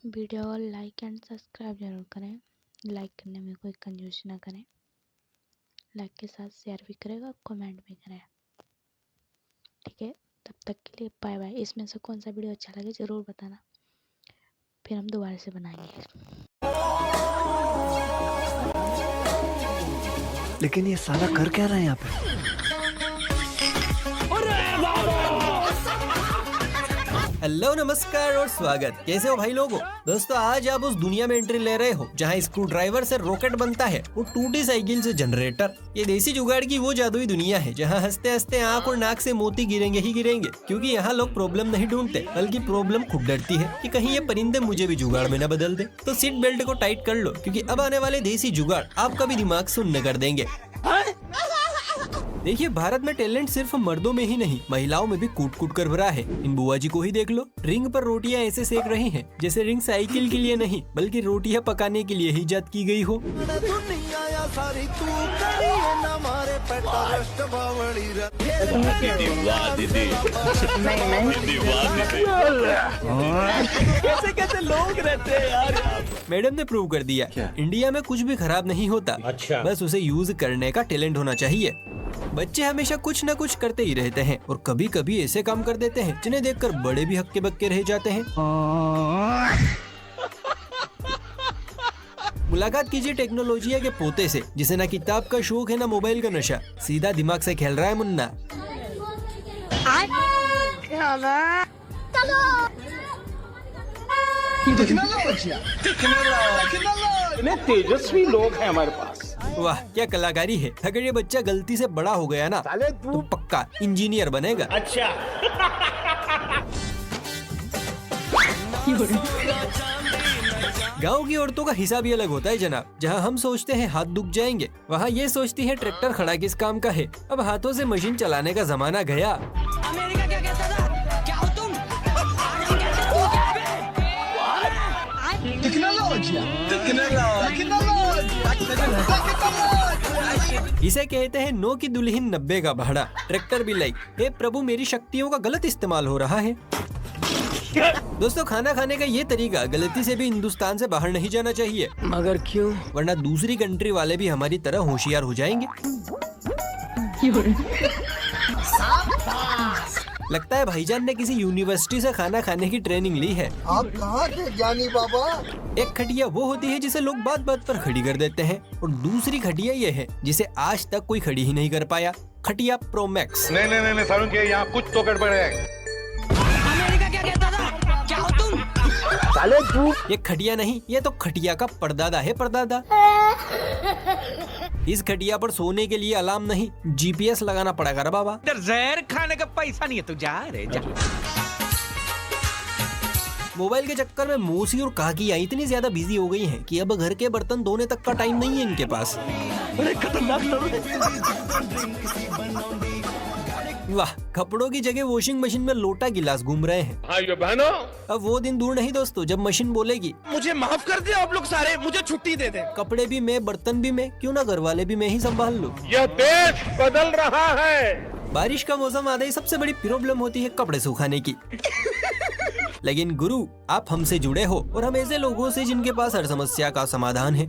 Video को like and subscribe जरूर करें। लाइक करने में कोई कंजूसी ना करें। लाइक के साथ शेयर भी करेगा, कमेंट भी करें। ठीक है, तब तक के लिए बाय बाय। इसमें से कौन सा वीडियो अच्छा लगे ज़रूर बताना, फिर हम दोबारा से बनाएंगे। लेकिन ये साला कर क्या रहा है यहाँ पे? हेलो, नमस्कार और स्वागत। कैसे हो भाई लोगों? दोस्तों, आज आप उस दुनिया में एंट्री ले रहे हो जहाँ स्क्रू ड्राइवर से रॉकेट बनता है और टूटी साइकिल से जनरेटर। ये देसी जुगाड़ की वो जादुई दुनिया है जहाँ हंसते हंसते आंख और नाक से मोती गिरेंगे ही गिरेंगे, क्योंकि यहाँ लोग प्रॉब्लम नहीं ढूंढते बल्कि प्रॉब्लम खुद डरती है कि कहीं ये परिंदे मुझे भी जुगाड़ में न बदल दे। तो सीट बेल्ट को टाइट कर लो, क्योंकि अब आने वाले देसी जुगाड़ आपका भी दिमाग शून्य कर देंगे। देखिए, भारत में टैलेंट सिर्फ मर्दों में ही नहीं, महिलाओं में भी कूट कूट कर भरा है। इन बुआ जी को ही देख लो, रिंग पर रोटियां ऐसे सेक रही हैं जैसे रिंग साइकिल के लिए नहीं बल्कि रोटियां पकाने के लिए ही इजाद की गई हो। कैसे कैसे लोग रहते हैं यार। मैडम ने प्रूव कर दिया, इंडिया में कुछ भी खराब नहीं होता। अच्छा। बस उसे यूज करने का टैलेंट होना चाहिए। बच्चे हमेशा कुछ न कुछ करते ही रहते हैं और कभी कभी ऐसे काम कर देते हैं जिन्हें देखकर बड़े भी हक्के बक्के रह जाते हैं। मुलाकात कीजिए टेक्नोलॉजी के पोते से, जिसे ना किताब का शौक है ना मोबाइल का नशा, सीधा दिमाग से खेल रहा है मुन्ना। इतने तेजस्वी लोग हैं हमारे पास। वाह, क्या कलाकारी है। अगर ये बच्चा गलती से बड़ा हो गया ना तो पक्का इंजीनियर बनेगा। अच्छा। गांव की औरतों का हिसाब ही अलग होता है जनाब। जहां हम सोचते हैं हाथ दुख जाएंगे, वहां ये सोचती है ट्रैक्टर खड़ा किस काम का है। अब हाथों से मशीन चलाने का जमाना गया। अमेरिका क्या कहता था? क्या हो तुम? इसे कहते हैं नो की दुल्हन 90 का भाड़ा। ट्रैक्टर भी लाई, हे प्रभु मेरी शक्तियों का गलत इस्तेमाल हो रहा है। दोस्तों, खाना खाने का ये तरीका गलती से भी हिंदुस्तान से बाहर नहीं जाना चाहिए, मगर क्यों? वरना दूसरी कंट्री वाले भी हमारी तरह होशियार हो जाएंगे। लगता है भाईजान ने किसी यूनिवर्सिटी से खाना खाने की ट्रेनिंग ली है। आप कहाँ थे ज्ञानी बाबा? एक खटिया वो होती है जिसे लोग बात बात पर खड़ी कर देते हैं, और दूसरी खटिया ये है जिसे आज तक कोई खड़ी ही नहीं कर पाया। खटिया प्रो मैक्स। नहीं सारुण के यहाँ कुछ तो गड़बड़ है। अमेरिका क्या कहता था? क्या हो तुम? साले तू। ये खटिया नहीं, ये तो खटिया का परदादा है, परदादा। इस खटिया पर सोने के लिए अलार्म नहीं, GPS लगाना पड़ेगा रे बाबा। इधर जहर खाने का पैसा नहीं है, तू जा रे जा। मोबाइल के चक्कर में मौसी और काकियां इतनी ज्यादा बिजी हो गई हैं कि अब घर के बर्तन धोने तक का टाइम नहीं है इनके पास। बड़े खतरनाक लोग। वाह, कपड़ों की जगह वॉशिंग मशीन में लोटा गिलास घूम रहे हैं। भाइयों बहनों, अब वो दिन दूर नहीं दोस्तों जब मशीन बोलेगी, मुझे माफ कर दे आप लोग सारे, मुझे छुट्टी दे दे। कपड़े भी मैं, बर्तन भी मैं, क्यों ना घर वाले भी मैं ही संभाल लूं। यह देश बदल रहा है। बारिश का मौसम आते ही सबसे बड़ी प्रॉब्लम होती है कपड़े सुखाने की। लेकिन गुरु, आप हमसे जुड़े हो और हम ऐसे लोगों से जिनके पास हर समस्या का समाधान है।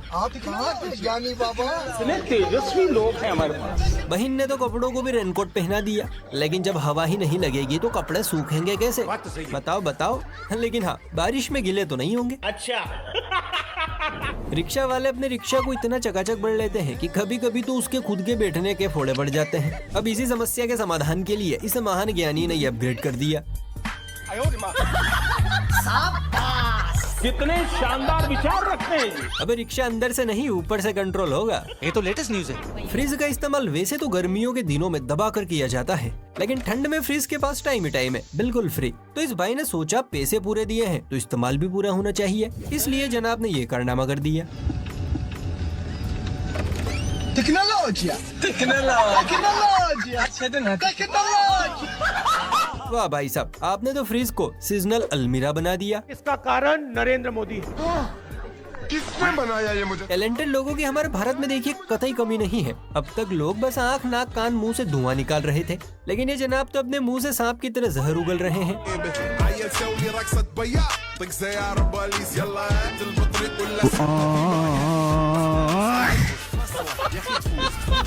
आप कहाँ थे ज्ञानी बाबा? इतने तेजस्वी लोग हैं हमारे पास। बहन ने तो कपड़ों को भी रेनकोट पहना दिया, लेकिन जब हवा ही नहीं लगेगी तो कपड़े सूखेंगे कैसे? बताओ बताओ। लेकिन हाँ, बारिश में गीले तो नहीं होंगे। अच्छा। रिक्शा वाले अपने रिक्शा को इतना चकाचक बढ़ लेते हैं कि कभी कभी तो उसके खुद के बैठने के फोड़े बढ़ जाते हैं। अब इसी समस्या के समाधान के लिए इस महान ज्ञानी ने ये अपग्रेड कर दिया। कितने शानदार विचार रखते हैं जी। अब रिक्शा अंदर से नहीं ऊपर से कंट्रोल होगा। ये तो लेटेस्ट न्यूज है। फ्रिज का इस्तेमाल वैसे तो गर्मियों के दिनों में दबा कर किया जाता है, लेकिन ठंड में फ्रिज के पास टाइम ही टाइम है, बिल्कुल फ्री। तो इस भाई ने सोचा पैसे पूरे दिए हैं तो इस्तेमाल भी पूरा होना चाहिए, इसलिए जनाब ने ये कारनामा कर दिया। वाह भाई साहब, आपने तो फ्रिज को सीजनल अलमीरा बना दिया। इसका कारण नरेंद्र मोदी। किसने बनाया ये मुझे? टैलेंटेड लोगों की हमारे भारत में देखिए कतई कमी नहीं है। अब तक लोग बस आँख नाक कान मुंह से धुआं निकाल रहे थे, लेकिन ये जनाब तो अपने मुंह से सांप की तरह जहर उगल रहे हैं।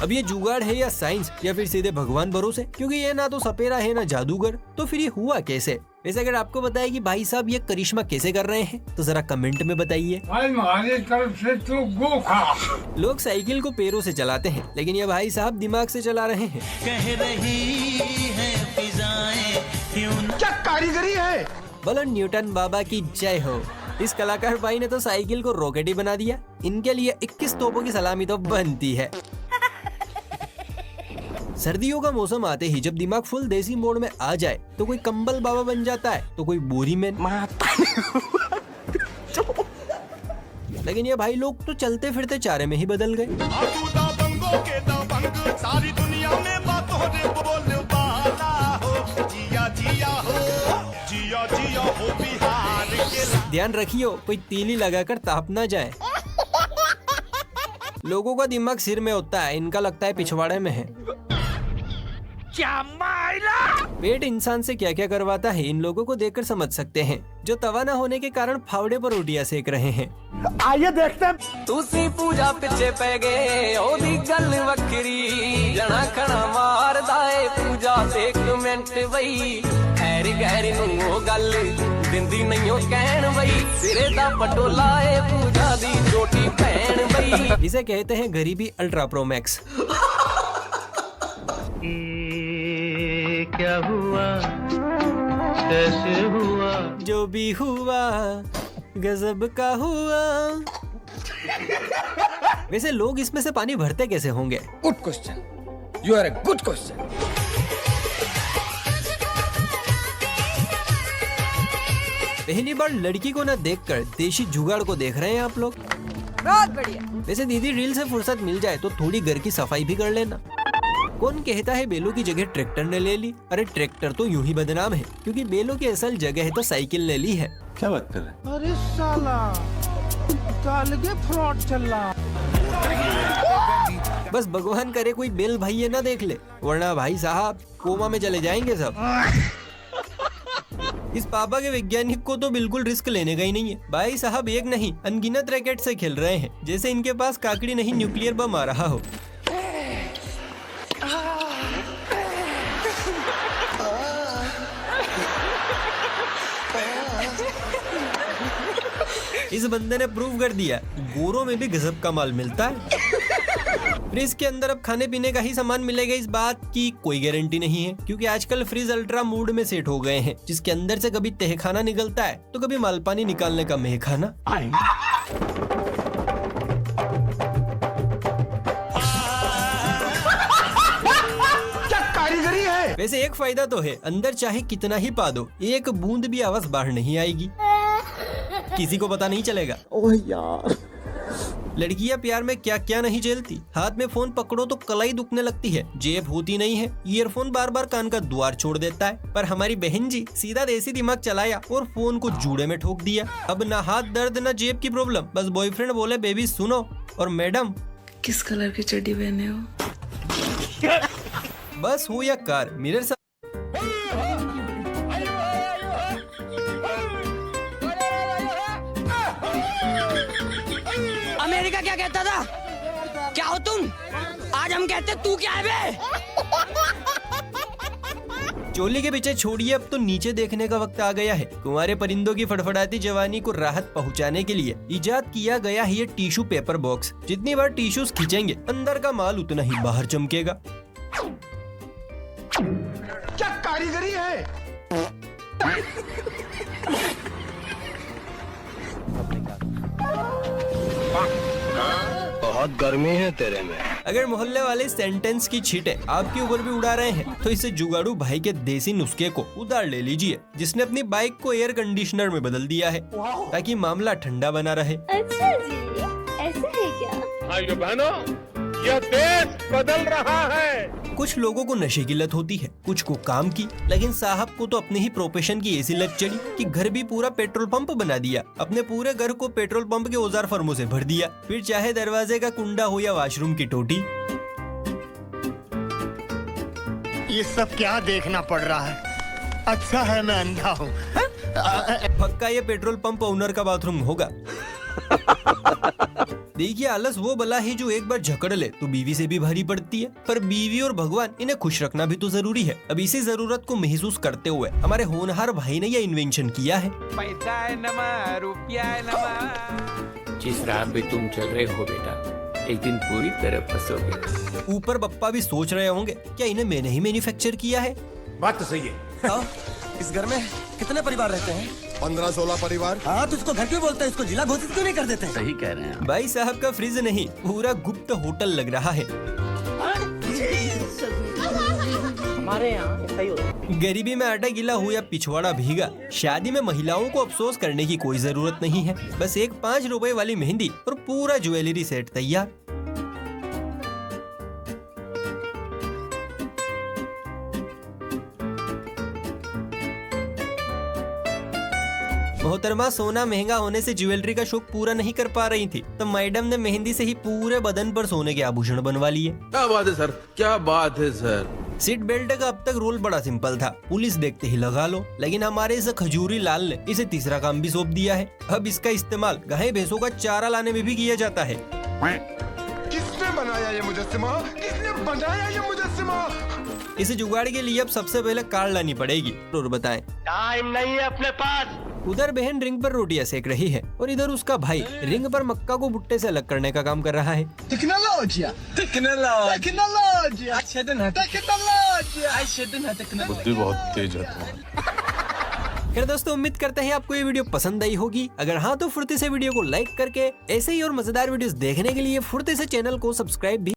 अब ये जुगाड़ है या साइंस या फिर सीधे भगवान भरोसे, क्योंकि ये ना तो सपेरा है ना जादूगर, तो फिर ये हुआ कैसे? वैसे अगर आपको बताए कि भाई साहब ये करिश्मा कैसे कर रहे हैं तो जरा कमेंट में बताइए। लोग साइकिल को पैरों से चलाते हैं, लेकिन ये भाई साहब दिमाग से चला रहे हैं। कह रही है फिजाएं क्या कारीगरी है? बोलो न्यूटन बाबा की जय हो। इस कलाकार भाई ने तो साइकिल को रॉकेट ही बना दिया। इनके लिए 21 तोपों की सलामी तो बनती है। सर्दियों का मौसम आते ही जब दिमाग फुल देसी मोड में आ जाए तो कोई कंबल बाबा बन जाता है तो कोई बोरी मैन। लेकिन ये भाई लोग तो चलते फिरते चारे में ही बदल गए। सारी दुनिया में बातों रे बोल बाला हो, जिया जिया हो, जिया जिया हो बिहार के। ध्यान रखियो कोई तीली लगाकर ताप ना जाए। लोगों का दिमाग सिर में होता है, इनका लगता है पिछवाड़े में है। क्या मायला? पेट इंसान से क्या क्या करवाता है इन लोगों को देखकर समझ सकते हैं, जो तवा न होने के कारण फावड़े पर रोटियां सेक रहे हैं। आइए देखते हैं। तुसी पूजा पिछे पै गए ओदी गल वखरी, जना खना मारदा ए पूजा एक मिनट बई, खैर गैर नू गल दिंदी नहीं कहन बई, सिरे दा पटोला ए पूजा दी छोटी भैन बई। इसे कहते हैं गरीबी अल्ट्रा प्रो मैक्स। क्या हुआ कैसे हुआ, जो भी हुआ गजब का हुआ। वैसे लोग इसमें से पानी भरते कैसे होंगे? Good question, you are a good question. पहली बार लड़की को न देखकर देशी जुगाड़ को देख रहे हैं आप लोग? बहुत बढ़िया। वैसे दीदी रील से फुर्सत मिल जाए तो थोड़ी घर की सफाई भी कर लेना। कौन कहता है बैलों की जगह ट्रैक्टर ने ले ली? अरे ट्रैक्टर तो यूं ही बदनाम है, क्योंकि बैलों की असल जगह है तो साइकिल ने ली है। क्या बात कर रहे हैं? अरे साला काल के फ्रॉड चल रहा। बस भगवान करे कोई बैल भाई ना देख ले, वरना भाई साहब कोमा में चले जाएंगे सब। इस पापा के वैज्ञानिक को तो बिल्कुल रिस्क लेने का ही नहीं है। भाई साहब एक नहीं अनगिनत रैकेट से खेल रहे हैं, जैसे इनके पास काकड़ी नहीं न्यूक्लियर बम आ रहा हो। इस बंदे ने प्रूव कर दिया गोरों में भी गजब का माल मिलता है। फ्रिज के अंदर अब खाने पीने का ही सामान मिलेगा, इस बात की कोई गारंटी नहीं है, क्योंकि आजकल फ्रिज अल्ट्रा मूड में सेट हो गए हैं, जिसके अंदर से कभी तहखाना निकलता है तो कभी मालपानी निकालने का मेहखाना। क्या कारीगरी है? वैसे एक फायदा तो है, अंदर चाहे कितना ही पा दो एक बूंद भी आवाज बाहर नहीं आएगी, किसी को पता नहीं चलेगा। ओह यार, लड़कियां प्यार में क्या क्या नहीं झेलती। हाथ में फोन पकड़ो तो कलाई दुखने लगती है, जेब होती नहीं है, ईयरफोन बार बार कान का द्वार छोड़ देता है। पर हमारी बहन जी सीधा देसी दिमाग चलाया और फोन को जूड़े में ठोक दिया। अब ना हाथ दर्द ना जेब की प्रॉब्लम, बस बॉयफ्रेंड बोले बेबी सुनो और मैडम किस कलर की चड्डी पहने हो? बस हो या कार मिरर सा। अमेरिका क्या कहता था? क्या हो तुम? आज हम कहते तू क्या है बे? चोली के पीछे छोड़िए, अब तो नीचे देखने का वक्त आ गया है। कुंवारे परिंदों की फड़फड़ाती जवानी को राहत पहुंचाने के लिए इजाद किया गया है ये टिश्यू पेपर बॉक्स। जितनी बार टिश्यूज खींचेंगे अंदर का माल उतना ही बाहर चमकेगा। क्या कारीगरी है? बहुत गर्मी है तेरे में। अगर मोहल्ले वाले सेंटेंस की छींटे आपके ऊपर भी उड़ा रहे हैं तो इसे जुगाड़ू भाई के देसी नुस्खे को उधार ले लीजिए, जिसने अपनी बाइक को एयर कंडीशनर में बदल दिया है ताकि मामला ठंडा बना रहे। अच्छा जी, ऐसा है क्या? भाइयों बहनों, यह देश बदल रहा है। कुछ लोगों को नशे की लत होती है, कुछ को काम की, लेकिन साहब को तो अपने ही प्रोफेशन की ऐसी लत चढ़ी कि घर भी पूरा पेट्रोल पंप बना दिया। अपने पूरे घर को पेट्रोल पंप के औजार फर्मों से भर दिया, फिर चाहे दरवाजे का कुंडा हो या वॉशरूम की टोटी। ये सब क्या देखना पड़ रहा है? अच्छा है मैं अंधा हूँ। पक्का ये पेट्रोल पंप ओनर का बाथरूम होगा। देखिए, आलस वो बला है जो एक बार जकड़ ले तो बीवी से भी भारी पड़ती है, पर बीवी और भगवान इन्हें खुश रखना भी तो जरूरी है। अब इसी जरूरत को महसूस करते हुए हमारे होनहार भाई ने यह इन्वेंशन किया है। पैसा है नमा, रुपया है नमा। जिस राह पे तुम चल रहे हो बेटा, एक दिन पूरी तरह फंसोगे। ऊपर बप्पा भी सोच रहे होंगे क्या इन्हें मैंने ही मैन्युफैक्चर किया है। बात तो सही है। इस घर में कितने परिवार रहते हैं? 15-16 परिवार। हाँ, तो इसको घर क्यों बोलते हैं? इसको जिला घोषित क्यों नहीं कर देते? सही कह रहे हैं। भाई साहब का फ्रिज नहीं, पूरा गुप्त होटल लग रहा है। हमारे यहाँ ऐसा ही होता है। गरीबी में आटा गीला हो या पिछवाड़ा भीगा, शादी में महिलाओं को अफसोस करने की कोई जरूरत नहीं है। बस एक 5 रुपए वाली मेहंदी और पूरा ज्वेलरी सेट तैयार। मोहतरमा सोना महंगा होने से ज्वेलरी का शौक पूरा नहीं कर पा रही थी, तो मैडम ने मेहंदी से ही पूरे बदन पर सोने के आभूषण बनवा लिए। क्या बात है सर, क्या बात है सर। सीट बेल्ट का अब तक रोल बड़ा सिंपल था, पुलिस देखते ही लगा लो, लेकिन हमारे इस खजूरी लाल ने इसे तीसरा काम भी सौंप दिया है। अब इसका इस्तेमाल गाय भैंसों का चारा लाने में भी किया जाता है। किसने बनाया ये मुजस्सिमा? किसने बनाया ये मुजस्सिमा? इस जुगाड़ के लिए अब सबसे पहले कार लानी पड़ेगी। और बताएं, टाइम नहीं है अपने पास। उधर बहन रिंग पर रोटियां सेक रही है और इधर उसका भाई रिंग पर मक्का को भुट्टे से अलग करने का काम कर रहा है। बुद्धि बहुत तेज है। खैर दोस्तों, उम्मीद करते हैं आपको ये वीडियो पसंद आई होगी। अगर हाँ तो फुर्ती से वीडियो को लाइक करके ऐसे ही और मजेदार वीडियोस देखने के लिए फुर्ती से चैनल को सब्सक्राइब भी